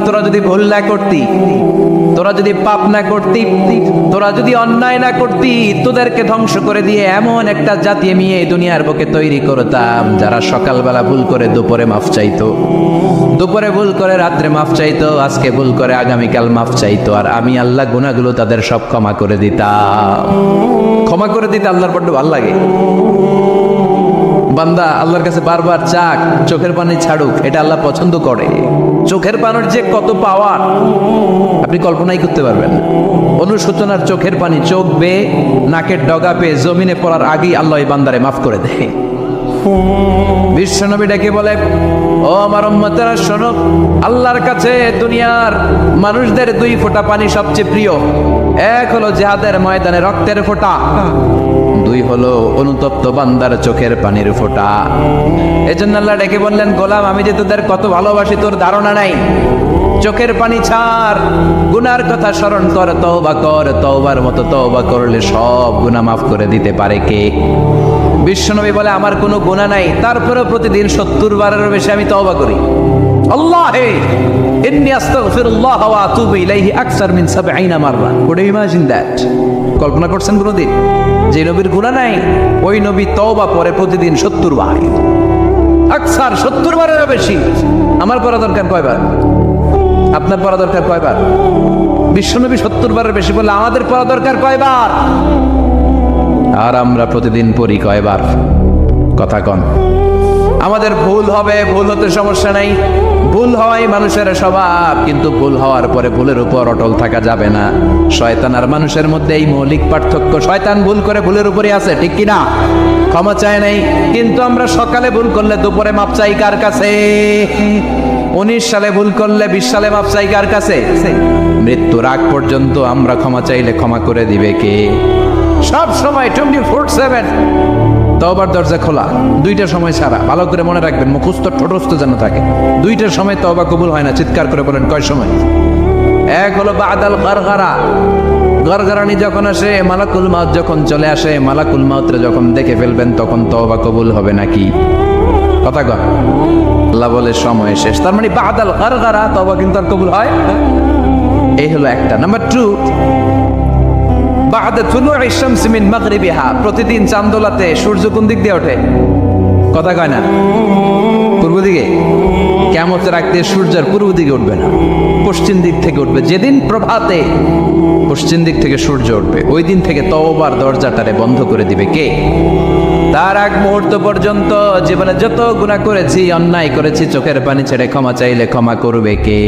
তোরা যদি ভুল না করতি, তোরা যদি পাপ না করতি, তোরা যদি অন্যায় না করতি, তোদেরকে ধ্বংস করে দিয়ে এমন একটা জাতি আমি এই দুনিয়ার বুকে তৈরি করতাম যারা সকালবেলা ভুল করে দুপুরে মাফ চাইতো, দুপুরে ভুল করে রাত্রে মাফ চাইতো, আজকে ভুল করে আগামীকাল মাফ চাইতো, আর আমি আল্লাহ গুনাহগুলো তাদের সব ক্ষমা করে দিতাম। ক্ষমা করে দিতে আল্লাহর বড্ড ভালো লাগে। বান্দা আল্লাহর কাছে বারবার চাক, চোখের পানি ছাড়ুক, এটা আল্লাহ পছন্দ করে। চোখের পানির যে কত পাওয়ার আপনি কল্পনাই করতে পারবেন না। অনুশোচনার চোখের পানি চোখ বেয়ে নাকের ডগা পেয়ে জমিনে পড়ার আগেই আল্লাহ এই বান্দারে মাফ করে দেয়। বিশ্বনবী ডেকে বলে, ও আমার উম্মতেরা শোনো, আল্লাহর কাছে দুনিয়ার মানুষদের দুই ফোঁটা পানি সবচেয়ে প্রিয়। এক হলো জিহাদের ময়দানে রক্তের ফোঁটা, দুই হলো অনুতপ্ত বান্দার চোখের পানির ফোঁটা। এজন্য আল্লাহ ডেকে বললেন, গোলাম আমি যে তোদের কত ভালোবাসি তোর ধারণা নাই। চোখের পানি ছাড়, গুনার কথা স্মরণ কর, তওবা কর। তওবার মতো তওবা করলে সব গুনাহ মাফ করে দিতে পারে কে? বিশ্বনবী বলে, আমার কোনো গুনাহ নাই, তারপরেও প্রতিদিন 70 বারেরও বেশি আমি তওবা করি। আল্লাহে ইন্নী আস্তাগফিরুল্লাহ ওয়া আতুবু ইলাইহি আকসার মিন 70 মাররা। Could you imagine that? কল্পনা করছেন কোনোদিন? যে নবীর গুনাহ নাই ওই নবী তওবা পড়ে প্রতিদিন 70 বার, আকসার 70 বারেরও বেশি। আমার পড়া দরকার কয়বার? আপনার পড়া দরকার কয়বার? বিশ্বনবী 70 বারের বেশি বললে আমাদের পড়া দরকার কয়বার? আর আমরা প্রতিদিন পড়ি কয়বার? কথা কন। আমাদের ভুল হবে, ভুল হতে সমস্যা নাই, ভুল হওয়াই মানুষের স্বভাব, কিন্তু ভুল হওয়ার পরে ভুলের উপর অটল থাকা যাবে না। শয়তান আর মানুষের মধ্যে এই মৌলিক পার্থক্য। শয়তান ভুল করে ভুলের উপরে আছে, ঠিক কিনা? ক্ষমা চায় নাই, কিন্তু আমরা সকালে ভুল করলে দুপুরে মাপ চাই কার কাছে? 19 সালে ভুল করলে 20 সালে মাপ চাই কার কাছে? মৃত্যুর আগ পর্যন্ত আমরা ক্ষমা চাইলে ক্ষমা করে দিবে কে? সব সময় 24/7 তওবার দরজা খোলা, দুইটার সময় ছাড়া। ভালো করে মনে রাখবেন, মুখস্থ ঠোঁটস্থ যেন থাকে। দুইটার সময় তওবা কবুল হয় না। চিৎকার করে বলেন, কয় সময়? এক হলো বাদাল গারগারা, গরগরানি যখন আসে, মালাকুল মাউত যখন চলে আসে, মালাকুল মাউতরে যখন দেখে ফেলবেন তখন তওবা কবুল হবে নাকি? কথা কন। আল্লাহ বলে সময় শেষ, তার মানে বাদাল গারগারা তওবা কিন্তু আর কবুল হয়। এই হলো একটা। নাম্বার 2, বাদা তুলুই শামস মিন মাগরিবিহা, প্রতিদিন চাঁদোলাতে সূর্য কোন দিক দিয়ে ওঠে? কথা কয় না? পূর্ব দিকে। কিয়ামতের আগ দিয়ে সূর্যের পূর্ব দিকে উঠবে না, পশ্চিম দিক থেকে উঠবে। যেদিন প্রভাতে পশ্চিম দিক থেকে সূর্য উঠবে, ওই দিন থেকে তওবার দরজাটারে বন্ধ করে দিবে কে? তার আগ মুহূর্ত পর্যন্ত জীবনে যত গুনাহ করেছি, অন্যায় করেছি, চোখের পানি ছেড়ে ক্ষমা চাইলে ক্ষমা করবে কে?